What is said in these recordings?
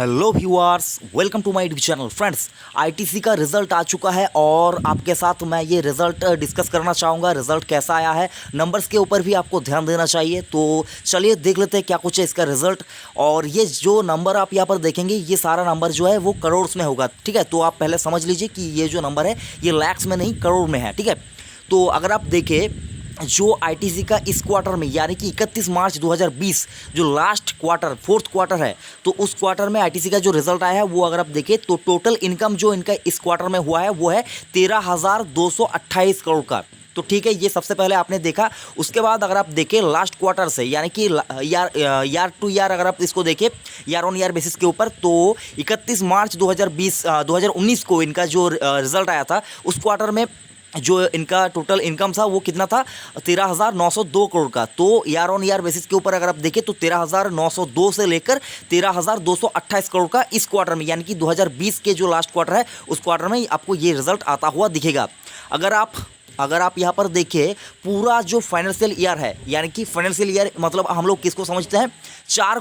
Hello viewers, welcome to my YouTube channel. Friends, ITC का result आ चुका है और आपके साथ मैं ये रिजल्ट डिस्कस करना चाहूँगा। रिजल्ट कैसा आया है, नंबर्स के ऊपर भी आपको ध्यान देना चाहिए। तो चलिए देख लेते हैं क्या कुछ है इसका रिजल्ट। और ये जो नंबर आप यहाँ पर देखेंगे, ये सारा नंबर जो है वो करोड़ में होगा। ठीक है, तो आप पहले समझ लीजिए कि ये जो नंबर है ये लैक्स में नहीं करोड़ में है। ठीक है, तो अगर आप देखें जो आईटीसी का इस क्वार्टर में यानी कि 31 मार्च 2020 जो लास्ट क्वार्टर फोर्थ क्वार्टर है, तो उस क्वार्टर में आईटीसी का जो रिजल्ट आया है वो अगर आप देखें तो टोटल इनकम जो इनका इस क्वार्टर में हुआ है वो है 13,228 करोड़ का। तो ठीक है, ये सबसे पहले आपने देखा। उसके बाद अगर आप देखें लास्ट क्वार्टर से यानी कि यार टू यार अगर आप इसको देखें ईयर ऑन ईयर बेसिस के ऊपर, तो 31 मार्च 2019 को इनका जो रिजल्ट आया था उस क्वार्टर में जो इनका टोटल इनकम था वो कितना था 13,902 करोड़ का। तो ईयर ऑन ईयर बेसिस के ऊपर अगर आप देखें तो 13,902 से लेकर 13,228 करोड़ का इस क्वार्टर में यानी कि 2020 के जो लास्ट क्वार्टर है उस क्वार्टर में आपको ये रिजल्ट आता हुआ दिखेगा। अगर आप यहाँ पर देखिए पूरा जो फाइनेंशियल ईयर है, यानी कि फाइनेंशियल ईयर मतलब हम लोग किसको समझते हैं, चार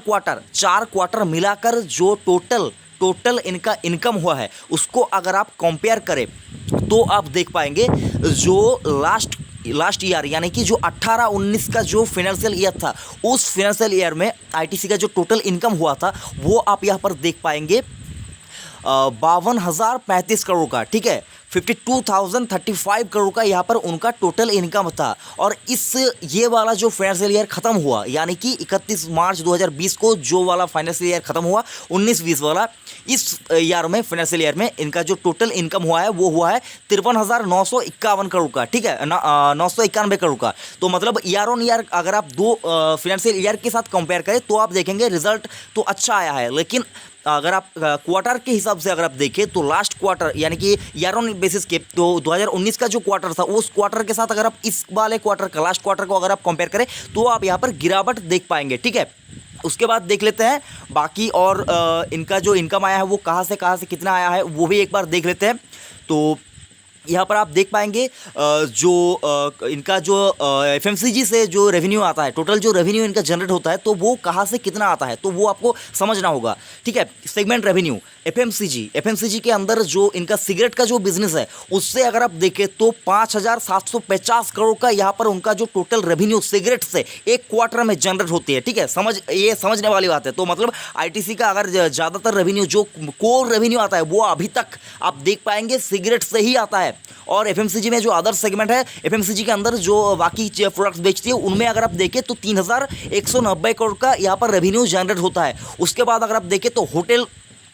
क्वार्टर मिलाकर जो टोटल इनका इनकम हुआ है उसको अगर आप कंपेयर करें तो आप देख पाएंगे जो लास्ट ईयर यानी कि जो 18-19 का जो फाइनेंशियल ईयर था उस फाइनेंशियल ईयर में आईटीसी का जो टोटल इनकम हुआ था वो आप यहाँ पर देख पाएंगे 52,035 करोड़ का। ठीक है, 52,035 करोड़ का यहाँ पर उनका टोटल इनकम था। और ये वाला जो फाइनेंशियल ईयर ख़त्म हुआ यानी कि 31 मार्च 2020 को जो वाला फाइनेंशियल ईयर ख़त्म हुआ 19-20 वाला, इस ईयर में फाइनेंशियल ईयर में इनका जो टोटल इनकम हुआ है वो हुआ है 53,951 करोड़ का। ठीक है, 991 करोड़ का। तो मतलब ईयर ऑन ईयर अगर आप दो फाइनेंशियल ईयर के साथ कंपेयर करें तो आप देखेंगे रिजल्ट तो अच्छा आया है। लेकिन अगर आप क्वार्टर के हिसाब से अगर आप देखें तो लास्ट क्वार्टर यानी कि ईयर ऑन बेसिस के तो 2019 का जो क्वार्टर था उस क्वार्टर के साथ अगर आप इस वाले क्वार्टर का लास्ट क्वार्टर को अगर आप कंपेयर करें तो आप यहाँ पर गिरावट देख पाएंगे। ठीक है, उसके बाद देख लेते हैं बाकी और इनका जो इनकम आया है वो कहाँ से कितना आया है वो भी एक बार देख लेते हैं। तो यहाँ पर आप देख पाएंगे इनका जो एफएमसीजी से जो रेवेन्यू आता है, टोटल जो रेवेन्यू इनका जनरेट होता है तो वो कहाँ से कितना आता है तो वो आपको समझना होगा। ठीक है, सेगमेंट रेवेन्यू एफएमसीजी के अंदर जो इनका सिगरेट का जो बिजनेस है उससे अगर आप देखें तो 5,750 करोड़ का यहाँ पर उनका जो टोटल रेवेन्यू सिगरेट से एक क्वार्टर में जनरेट होती है। ठीक है, ये समझने वाली बात है। तो मतलब आईटीसी का अगर ज़्यादातर रेवेन्यू जो कोर रेवेन्यू आता है वो अभी तक आप देख पाएंगे सिगरेट से ही आता है। और एफएमसीजी में जो अदर सेगमेंट है, एफएमसीजी के अंदर जो बाकी प्रोडक्ट्स बेचती है उनमें अगर आप देखें तो 3,190 करोड़ का यहाँ पर रेवेन्यू जनरेट होता है। उसके बाद अगर आप देखें तो होटल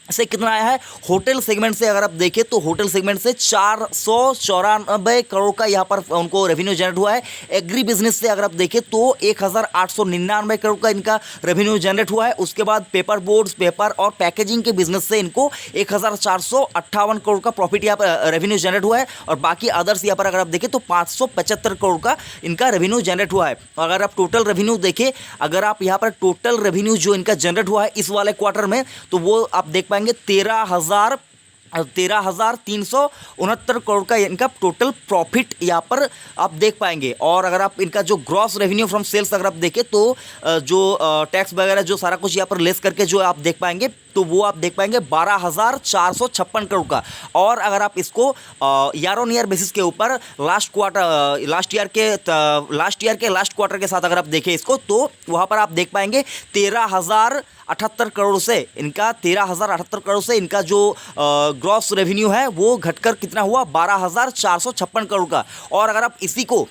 से कितना आया है, होटल सेगमेंट से अगर आप देखें तो होटल सेगमेंट से 494 करोड़ का यहाँ पर उनको रेवेन्यू जनरेट हुआ है। एग्री बिजनेस से अगर आप देखें तो 1,899 करोड़ का इनका रेवेन्यू जनरेट हुआ है। उसके बाद पेपर बोर्ड्स, पेपर और पैकेजिंग के बिजनेस से इनको 1,458 करोड़ का प्रॉफिट यहाँ पर रेवेन्यू जनरेट हुआ है। और बाकी अदर्स यहाँ पर अगर आप देखें तो 575 करोड़ का इनका रेवेन्यू जनरेट हुआ है। अगर आप टोटल रेवेन्यू देखें, अगर आप यहाँ पर टोटल रेवेन्यू जो इनका जनरेट हुआ है इस वाले क्वार्टर में तो वो आप देख पाएंगे 13,369 करोड़ का इनका टोटल प्रॉफिट यहाँ पर आप देख पाएंगे। और अगर आप इनका जो ग्रॉस रेवेन्यू फ्रॉम सेल्स अगर आप देखें तो जो टैक्स वगैरह जो सारा कुछ यहाँ पर लेस करके जो आप देख पाएंगे तो वो आप देख पाएंगे 12,456 करोड़ का। और अगर आप इसको ईयर ऑन ईयर बेसिस के ऊपर लास्ट ईयर के लास्ट क्वार्टर के साथ अगर आप देखें इसको तो वहाँ पर आप देख पाएंगे 13,078 करोड़ से इनका जो ग्रॉस रेवेन्यू है वो घटकर कितना हुआ 12,456 करोड़ का। और अगर आप इसी को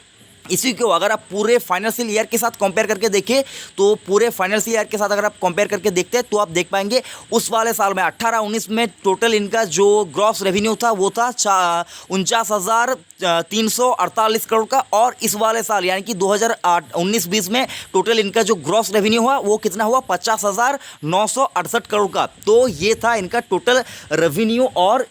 अगर आप पूरे फाइनेंशियल ईयर के साथ कंपेयर करके देखें तो पूरे फाइनेंशियल ईयर के साथ अगर आप कंपेयर करके देखते हैं तो आप देख पाएंगे उस वाले साल में 18-19 में टोटल इनका जो ग्रॉस रेवेन्यू था वो था 49,348 करोड़ का। और इस वाले साल यानी कि 2019-20 में टोटल इनका जो ग्रॉस रेवेन्यू हुआ वो कितना हुआ 50,968 करोड़ का। तो ये था इनका टोटल रेवेन्यू और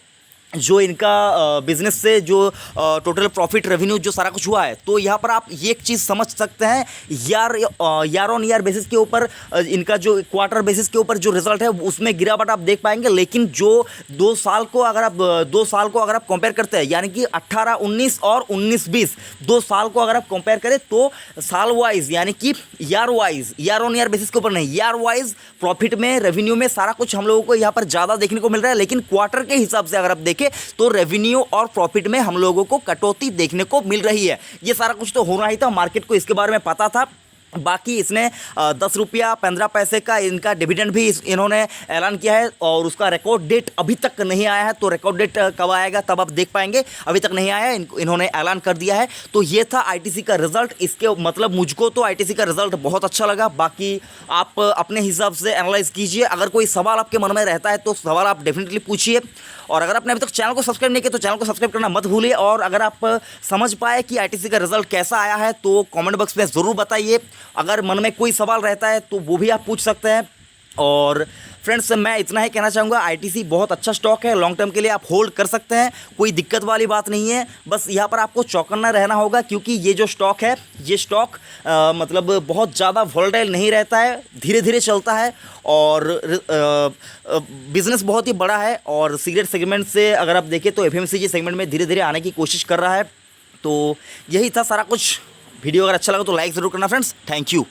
जो इनका बिजनेस से जो टोटल प्रॉफिट रेवेन्यू जो सारा कुछ हुआ है, तो यहाँ पर आप ये एक चीज़ समझ सकते हैं ईयर ऑन ईयर बेसिस के ऊपर इनका जो क्वार्टर बेसिस के ऊपर जो रिजल्ट है उसमें गिरावट आप देख पाएंगे। लेकिन जो 2 साल को अगर आप कंपेयर करते हैं, यानी कि 18-19 और 19-20 2 साल को अगर आप कंपेयर करें, तो साल वाइज यानी कि ईयर ऑन ईयर बेसिस के ऊपर नहीं, ईयर वाइज प्रॉफिट में रेवेन्यू में सारा कुछ हम लोगों को यहाँ पर ज़्यादा देखने को मिल रहा है। लेकिन क्वार्टर के हिसाब से अगर आप देखें तो रेवेन्यू और प्रॉफिट में हम लोगों को कटौती देखने को मिल रही है। ये सारा कुछ तो होना ही था, मार्केट को इसके बारे में पता था। बाकी इसने 10 रुपया 15 पैसे का इनका डिविडेंड भी इन्होंने ऐलान किया है और उसका रिकॉर्ड डेट अभी तक नहीं आया है। तो रिकॉर्ड डेट कब आएगा तब आप देख पाएंगे, अभी तक नहीं आया है, इन्होंने ऐलान कर दिया है। तो ये था आईटीसी का रिजल्ट। इसके मतलब मुझको तो आईटीसी का रिजल्ट बहुत अच्छा लगा। बाकी आप अपने हिसाब से एनालाइज कीजिए। अगर कोई सवाल आपके मन में रहता है तो सवाल आप डेफिनेटली पूछिए। और अगर आपने अभी तक चैनल को सब्सक्राइब नहीं किया तो चैनल को सब्सक्राइब करना मत भूलिए। और अगर आप समझ पाए कि आईटीसी का रिजल्ट कैसा आया है तो कमेंट बॉक्स में ज़रूर बताइए। अगर मन में कोई सवाल रहता है तो वो भी आप पूछ सकते हैं। और फ्रेंड्स, मैं इतना ही कहना चाहूँगा, आईटीसी बहुत अच्छा स्टॉक है, लॉन्ग टर्म के लिए आप होल्ड कर सकते हैं, कोई दिक्कत वाली बात नहीं है। बस यहाँ पर आपको चौकन्ना रहना होगा, क्योंकि ये जो स्टॉक है ये स्टॉक मतलब बहुत ज़्यादा वोलेटाइल नहीं रहता है, धीरे धीरे चलता है। और बिज़नेस बहुत ही बड़ा है और सिगरेट सेगमेंट से अगर आप देखें तो एफएमसीजी सेगमेंट में धीरे धीरे आने की कोशिश कर रहा है। तो यही था सारा कुछ। वीडियो अगर अच्छा लगा तो लाइक ज़रूर करना फ्रेंड्स। Thank you.